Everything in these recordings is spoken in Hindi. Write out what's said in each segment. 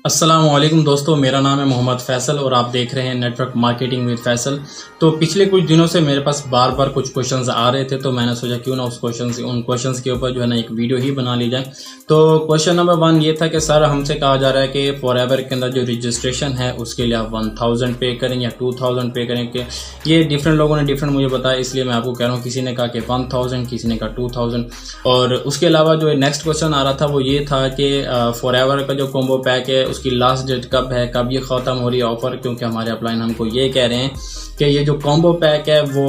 अस्सलामुअलैकुम दोस्तों, मेरा नाम है मोहम्मद फैसल और आप देख रहे हैं नेटवर्क मार्केटिंग विद फैसल। तो पिछले कुछ दिनों से मेरे पास बार बार कुछ क्वेश्चंस आ रहे थे, तो मैंने सोचा क्यों ना उन क्वेश्चंस के ऊपर जो है ना एक वीडियो ही बना ली जाए। तो क्वेश्चन नंबर 1 ये था कि सर हमसे कहा जा रहा है कि फॉरएवर के अंदर जो रजिस्ट्रेशन है उसके लिए आप 1000 पे करें या 2000 पे करें। कि ये डिफरेंट लोगों ने डिफरेंट मुझे बताया, इसलिए मैं आपको कह रहा हूँ। किसी ने कहा कि 1000, किसी ने कहा 2000। और उसके अलावा जो नेक्स्ट क्वेश्चन आ रहा था वो ये था कि फॉरएवर का जो कॉम्बो पैक है उसकी लास्ट डेट कब है, कब ये ख़त्म हो रही है ऑफ़र। क्योंकि हमारे अपलाइन हमको ये कह रहे हैं कि ये जो कॉम्बो पैक है वो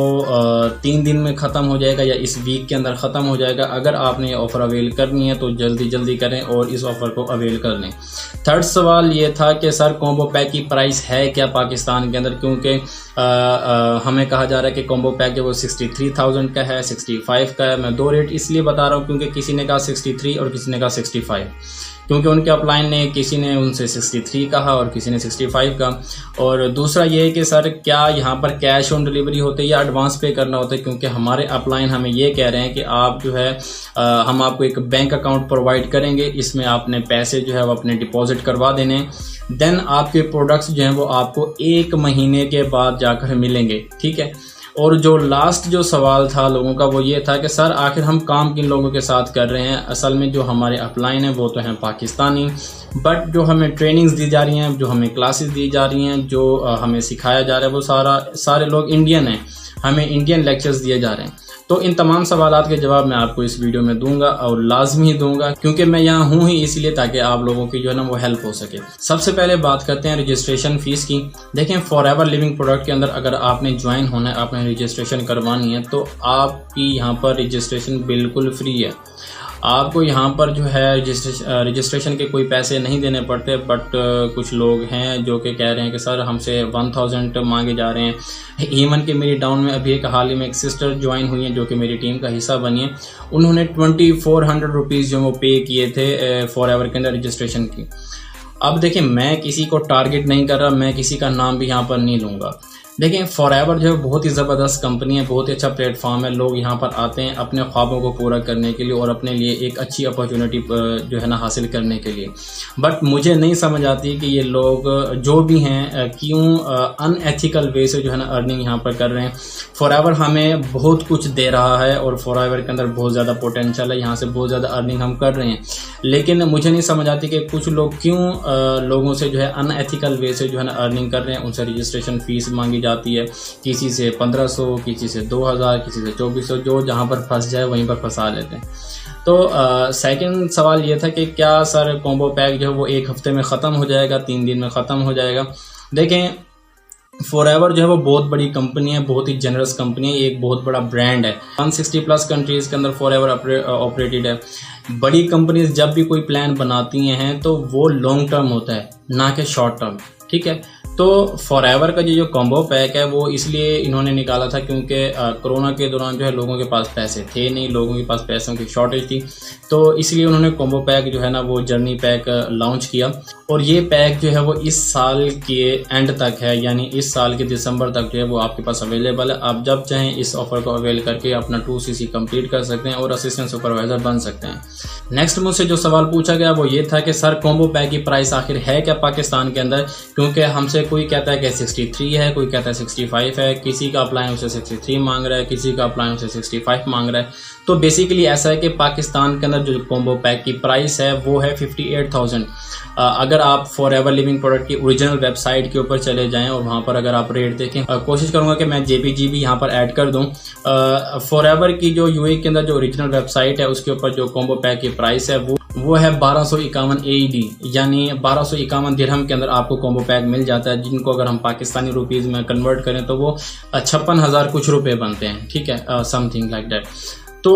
3 दिन में ख़त्म हो जाएगा या इस वीक के अंदर ख़त्म हो जाएगा। अगर आपने ये ऑफ़र अवेल करनी है तो जल्दी करें और इस ऑफ़र को अवेल कर लें। थर्ड सवाल ये था कि सर कॉम्बो पैक की प्राइस है क्या पाकिस्तान के अंदर, क्योंकि हमें कहा जा रहा है कि कॉम्बो पैक जो वो 63,000 का है, 65 का है। मैं 2 रेट इसलिए बता रहा हूँ क्योंकि किसी ने कहा 63 और किसी ने कहा 65, क्योंकि उनके अपलाइन ने किसी ने उनसे 63 कहा और किसी ने 65 का। और दूसरा ये है कि सर क्या यहाँ पर कैश ऑन डिलीवरी होते है या एडवांस पे करना होता है, क्योंकि हमारे अपलाइन हमें ये कह रहे हैं कि आप जो है हम आपको एक बैंक अकाउंट प्रोवाइड करेंगे, इसमें आपने पैसे जो है वो अपने डिपॉजिट करवा देने, देन आपके प्रोडक्ट्स जो हैं वो आपको 1 महीने के बाद जाकर मिलेंगे। ठीक है। और जो लास्ट जो सवाल था लोगों का वो ये था कि सर आखिर हम काम किन लोगों के साथ कर रहे हैं। असल में जो हमारे अपलाइन हैं वो तो हैं पाकिस्तानी, बट जो हमें ट्रेनिंग्स दी जा रही हैं, जो हमें क्लासेस दी जा रही हैं, जो हमें सिखाया जा रहा है वो सारे लोग इंडियन हैं, हमें इंडियन लेक्चर्स दिए जा रहे हैं। तो इन तमाम सवालात के जवाब मैं आपको इस वीडियो में दूंगा और लाजमी दूंगा, क्योंकि मैं यहाँ हूँ ही इसलिए ताकि आप लोगों की जो है ना वो हेल्प हो सके। सबसे पहले बात करते हैं रजिस्ट्रेशन फीस की। देखें, फॉरएवर लिविंग प्रोडक्ट के अंदर अगर आपने ज्वाइन होना है, आपने रजिस्ट्रेशन करवानी है, तो आपकी यहाँ पर रजिस्ट्रेशन बिल्कुल फ्री है। आपको यहाँ पर जो है रजिस्ट्रेशन के कोई पैसे नहीं देने पड़ते। बट कुछ लोग हैं जो कि कह रहे हैं कि सर हमसे 1000 मांगे जा रहे हैं। इवन कि मेरी डाउन में अभी हाल ही में एक सिस्टर ज्वाइन हुई है जो कि मेरी टीम का हिस्सा बनी है। उन्होंने 2400 रुपीज़ जो वो पे किए थे फॉरएवर के अंदर रजिस्ट्रेशन की। अब देखिए, मैं किसी को टारगेट नहीं कर रहा, मैं किसी का नाम भी यहाँ पर नहीं लूँगा। देखें, फॉरएवर जो है बहुत ही ज़बरदस्त कंपनी है, बहुत ही अच्छा प्लेटफॉर्म है। लोग यहाँ पर आते हैं अपने ख्वाबों को पूरा करने के लिए और अपने लिए एक अच्छी अपॉर्चुनिटी जो है ना हासिल करने के लिए। बट मुझे नहीं समझ आती कि ये लोग जो भी हैं क्यों अनएथिकल वे से जो है ना अर्निंग यहाँ पर कर रहे हैं। फॉरएवर हमें बहुत कुछ दे रहा है और फॉरएवर के अंदर बहुत ज़्यादा पोटेंशियल है, यहाँ से बहुत ज़्यादा अर्निंग हम कर रहे हैं। लेकिन मुझे नहीं समझ आती कि कुछ लोग क्यों लोगों से जो है अनएथिकल वे से जो है ना अर्निंग कर रहे हैं। उनसे रजिस्ट्रेशन फ़ीस मांगी जाती है, किसी से 1500, किसी से 2000, किसी से 2400, जो जहां पर फंस जाए वहीं पर फंसा लेते हैं। तो सेकंड सवाल ये था कि क्या सर कॉम्बो पैक जो है वो 1 हफ्ते में ख़त्म हो जाएगा, 3 दिन में ख़त्म हो जाएगा। देखें, फॉरएवर जो है वो बहुत बड़ी कंपनी है, बहुत ही जनरस कंपनी है, ये एक बहुत बड़ा ब्रांड है। 160+ कंट्रीज़ के अंदर फॉरएवर ऑपरेटेड है। बड़ी कंपनीज जब भी कोई प्लान बनाती हैं तो वो लॉन्ग टर्म होता है, ना कि शॉर्ट टर्म। ठीक है। तो फॉरएवर का जो कॉम्बो पैक है वो इसलिए इन्होंने निकाला था क्योंकि कोरोना के दौरान जो है लोगों के पास पैसे थे नहीं, लोगों के पास पैसों की शॉर्टेज थी, तो इसलिए उन्होंने कॉम्बो पैक जो है ना वो जर्नी पैक लॉन्च किया। और ये पैक जो है वो इस साल के एंड तक है, यानी इस साल के दिसंबर तक जो है वो आपके पास अवेलेबल है। आप जब चाहें इस ऑफर को अवेल करके अपना 2CC कंप्लीट कर सकते हैं और असिस्टेंट सुपरवाइजर बन सकते हैं। नेक्स्ट मुझसे जो सवाल पूछा गया वो ये था कि सर कॉम्बो पैक की प्राइस आखिर है क्या पाकिस्तान के अंदर, क्योंकि हमसे कोई कहता है कि 63 है, कोई कहता है 65 है, किसी का अपलाइन उसे 63 मांग रहा है, किसी का अपलाइन उसे 65 मांग रहा है। तो बेसिकली ऐसा है कि पाकिस्तान के अंदर जो कॉम्बो पैक की प्राइस है वो है 58,000। अगर आप फॉरएवर लिविंग प्रोडक्ट की ओरिजिनल वेबसाइट के ऊपर चले जाएं और वहां पर अगर आप रेट देखें, कोशिश करूंगा कि मैं JPG भी यहां पर ऐड कर दूं। फॉरएवर की जो UAE के अंदर जो ओरिजिनल वेबसाइट है उसके ऊपर जो कॉम्बो पैक की प्राइस है वो है 1251 AED, यानी 1251 दिरहम के अंदर आपको कॉम्बो पैक मिल जाता है, जिनको अगर हम पाकिस्तानी रुपीज़ में कन्वर्ट करें तो वो 56,000 कुछ रुपए बनते हैं। ठीक है, समथिंग लाइक दैट। तो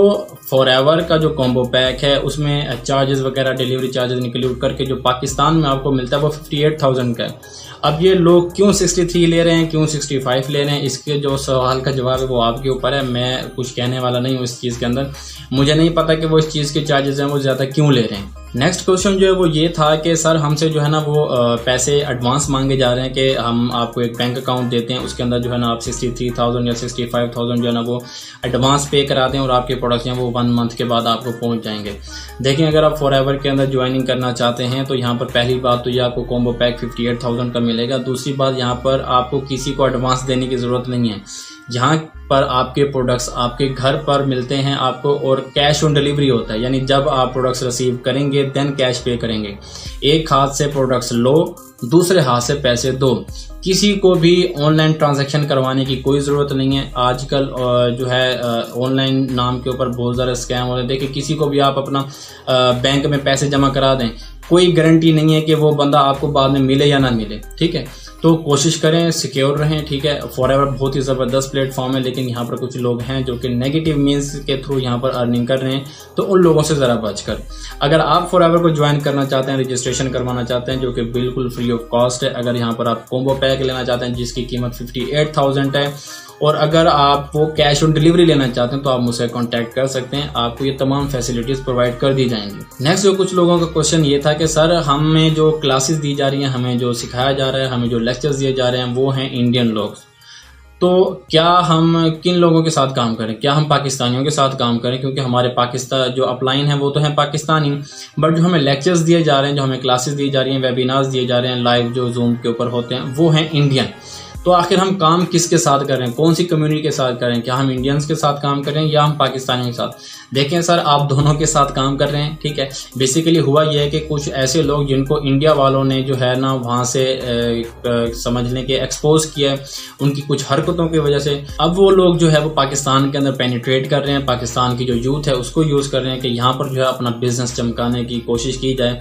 फॉरएवर का जो कॉम्बो पैक है उसमें चार्जेस वगैरह, डिलीवरी चार्जेस इंक्लूड करके जो पाकिस्तान में आपको मिलता है वो 58,000 का है। अब ये लोग क्यों 63 ले रहे हैं, क्यों 65 ले रहे हैं, इसके जो सवाल का जवाब है वो आपके ऊपर है। मैं कुछ कहने वाला नहीं हूँ इस चीज़ के अंदर। मुझे नहीं पता कि वो इस चीज़ के चार्जेस हैं वो ज़्यादा क्यों ले रहे हैं। नेक्स्ट क्वेश्चन जो है वो ये था कि सर हमसे जो है ना वो पैसे एडवांस मांगे जा रहे हैं कि हम आपको एक बैंक अकाउंट देते हैं, उसके अंदर जो है ना आप 63,000 या 65,000 जो है ना वो एडवांस पे करा दें और आपके प्रोडक्ट्स हैं वो 1 मंथ के बाद आपको पहुंच जाएंगे। देखिए, अगर आप फॉरएवर के अंदर ज्वाइनिंग करना चाहते हैं तो यहाँ पर पहली बात तो ये आपको कॉम्बो पैक 58,000 का मिलेगा। दूसरी बात, यहाँ पर आपको किसी को एडवांस देने की ज़रूरत नहीं है। जहाँ पर आपके प्रोडक्ट्स आपके घर पर मिलते हैं आपको और कैश ऑन डिलीवरी होता है, यानी जब आप प्रोडक्ट्स रिसीव करेंगे देन कैश पे करेंगे। एक हाथ से प्रोडक्ट्स लो, दूसरे हाथ से पैसे दो। किसी को भी ऑनलाइन ट्रांजैक्शन करवाने की कोई ज़रूरत नहीं है। आजकल जो है ऑनलाइन नाम के ऊपर बहुत ज़्यादा स्कैम हो रहे हैं। देखिए, किसी को भी आप अपना बैंक में पैसे जमा करा दें, कोई गारंटी नहीं है कि वो बंदा आपको बाद में मिले या ना मिले। ठीक है, तो कोशिश करें सिक्योर रहें। ठीक है, फॉरएवर बहुत ही ज़बरदस्त प्लेटफॉर्म है, लेकिन यहाँ पर कुछ लोग हैं जो कि नेगेटिव मीन्स के थ्रू यहाँ पर अर्निंग कर रहे हैं, तो उन लोगों से ज़रा बचकर। अगर आप फॉरएवर को ज्वाइन करना चाहते हैं, रजिस्ट्रेशन करवाना चाहते हैं जो कि बिल्कुल फ्री ऑफ कॉस्ट है, अगर यहाँ पर आप कॉम्बो पैक लेना चाहते हैं जिसकी कीमत 58,000 है, और अगर आप वो कैश ऑन डिलीवरी लेना चाहते हैं तो आप मुझसे कांटेक्ट कर सकते हैं, आपको ये तमाम फैसिलिटीज़ प्रोवाइड कर दी जाएंगी। नेक्स्ट जो कुछ लोगों का क्वेश्चन ये था कि सर हमें जो क्लासेस दी जा रही हैं, हमें जो सिखाया जा रहा है, हमें जो लेक्चर्स दिए जा रहे हैं वो हैं इंडियन लोग, तो क्या हम किन लोगों के साथ काम करें? क्या हम पाकिस्तानियों के साथ काम करें? क्योंकि हमारे पाकिस्तान जो अपलाइन है वो तो है पाकिस्तानी, बट जो हमें लेक्चर्स दिए जा रहे हैं, जो हमें क्लासेस दी जा रही हैं, वेबिनार्स दिए जा रहे हैं लाइव जो जूम के ऊपर होते हैं, वो हैं इंडियन। तो आखिर हम काम किसके साथ कर रहे हैं, कौन सी कम्युनिटी के साथ करें? क्या हम इंडियंस के साथ काम करें या हम पाकिस्तानियों के साथ? देखें सर, आप दोनों के साथ काम कर रहे हैं। ठीक है, बेसिकली हुआ यह है कि कुछ ऐसे लोग जिनको इंडिया वालों ने जो है ना वहाँ से समझ लें कि एक्सपोज किया है उनकी कुछ हरकतों की वजह से, अब वो लोग जो है वो पाकिस्तान के अंदर पेनिट्रेट कर रहे हैं, पाकिस्तान की जो यूथ है उसको यूज़ कर रहे हैं कि यहाँ पर जो है अपना बिजनेस चमकाने की कोशिश की जाए,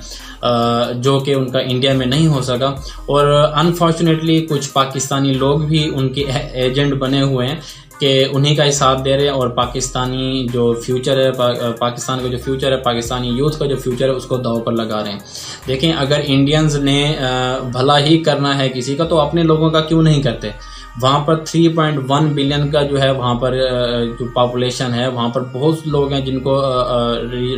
जो कि उनका इंडिया में नहीं हो सका। और अनफॉर्चुनेटली कुछ पाकिस्तानी लोग भी उनके एजेंट बने हुए हैं कि उन्हीं का ही साथ दे रहे हैं और पाकिस्तानी जो फ्यूचर है, पाकिस्तान का जो फ्यूचर है, पाकिस्तानी यूथ का जो फ्यूचर है उसको दांव पर लगा रहे हैं। देखें, अगर इंडियंस ने भला ही करना है किसी का तो अपने लोगों का क्यों नहीं करते? वहाँ पर 3.1 बिलियन का जो है वहाँ पर जो पॉपुलेशन है, वहाँ पर बहुत लोग हैं जिनको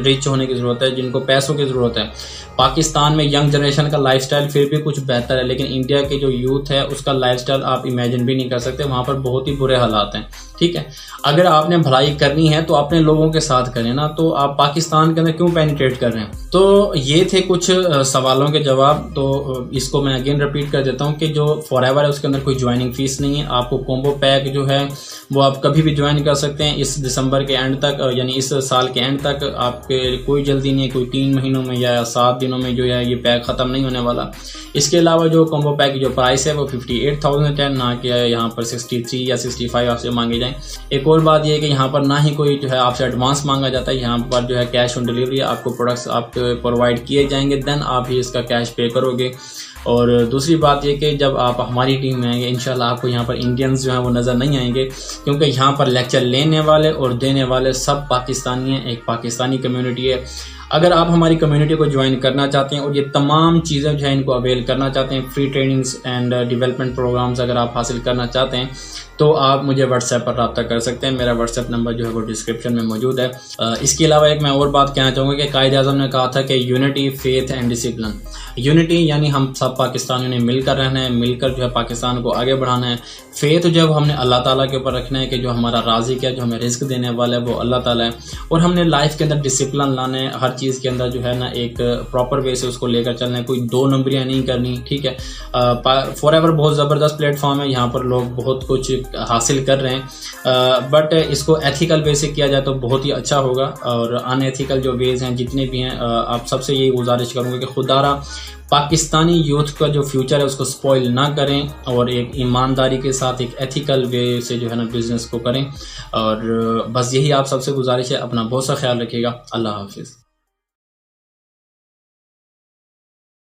रिच होने की ज़रूरत है, जिनको पैसों की ज़रूरत है। पाकिस्तान में यंग जनरेशन का लाइफस्टाइल फिर भी कुछ बेहतर है, लेकिन इंडिया के जो यूथ है उसका लाइफस्टाइल आप इमेजिन भी नहीं कर सकते। वहाँ पर बहुत ही बुरे हालात हैं। ठीक है, अगर आपने भलाई करनी है तो अपने लोगों के साथ करें ना, तो आप पाकिस्तान के अंदर क्यों पेनिट्रेट कर रहे हैं? तो ये थे कुछ सवालों के जवाब। तो इसको मैं अगेन रिपीट कर देता हूँ कि जो फॉरएवर है उसके अंदर कोई ज्वाइनिंग फीस नहीं है। आपको कॉम्बो पैक जो है वो आप कभी भी ज्वाइन कर सकते हैं इस दिसंबर के एंड तक, यानी इस साल के एंड तक। आपके कोई जल्दी नहीं है, कोई 3 महीनों में या 7 दिनों में जो है ये पैक ख़त्म नहीं होने वाला। इसके अलावा जो कॉम्बो पैक की जो प्राइस है वो 58,000 है, ना कि यहाँ पर 63 या 65 आपसे मांगे जाए। एक और बात यह है कि यहाँ पर ना ही कोई जो है आपसे एडवांस मांगा जाता है, यहाँ पर जो है कैश ऑन डिलीवरी आपको प्रोडक्ट्स आपको प्रोवाइड किए जाएंगे, देन आप ही इसका कैश पे करोगे। और दूसरी बात ये कि जब आप हमारी टीम में आएंगे इंशाल्लाह आपको यहाँ पर इंडियंस जो हैं वो नज़र नहीं आएंगे, क्योंकि यहाँ पर लेक्चर लेने वाले और देने वाले सब पाकिस्तानी हैं, एक पाकिस्तानी कम्युनिटी है। अगर आप हमारी कम्युनिटी को ज्वाइन करना चाहते हैं और ये तमाम चीज़ें जो है इनको अवेल करना चाहते हैं, free trainings and development programs अगर आप हासिल करना चाहते हैं तो आप मुझे व्हाट्सएप पर रब्ता कर सकते हैं। मेरा व्हाट्सएप नंबर जो है वो डिस्क्रिप्शन में मौजूद है। इसके अलावा एक मैं और बात कहना चाहूँगा कि कायद-ए-आज़म ने कहा था कि unity, faith and discipline. Unity यानी हम सब पाकिस्तानियों ने मिलकर रहना है, मिलकर जो है पाकिस्तान को आगे बढ़ाना है। फेथ जो है वो हमने अल्लाह ताला के ऊपर रखना है कि जो हमारा राज़िक है, जो हमें रिस्क देने वाला है वो अल्लाह ताला है। और हमने लाइफ के अंदर डिसिप्लिन लाना है, हर चीज़ के अंदर जो है ना एक प्रॉपर वे से उसको लेकर चलना है, कोई 2 नंबरियाँ नहीं करनी। ठीक है, फॉरएवर बहुत ज़बरदस्त प्लेटफॉर्म है, यहाँ पर लोग बहुत कुछ हासिल कर रहे हैं, बट इसको एथिकल वे से किया जाए तो बहुत ही अच्छा होगा। और अनएथिकल जो वेज हैं जितने भी हैं, आप सबसे यही गुजारिश करूँगा कि खुदारा पाकिस्तानी यूथ का जो फ्यूचर है उसको स्पॉइल ना करें और एक ईमानदारी के साथ एक एथिकल वे से जो है ना बिज़नेस को करें। और बस यही आप सबसे गुजारिश है। अपना बहुत सा ख्याल रखिएगा। अल्लाह हाफिज़।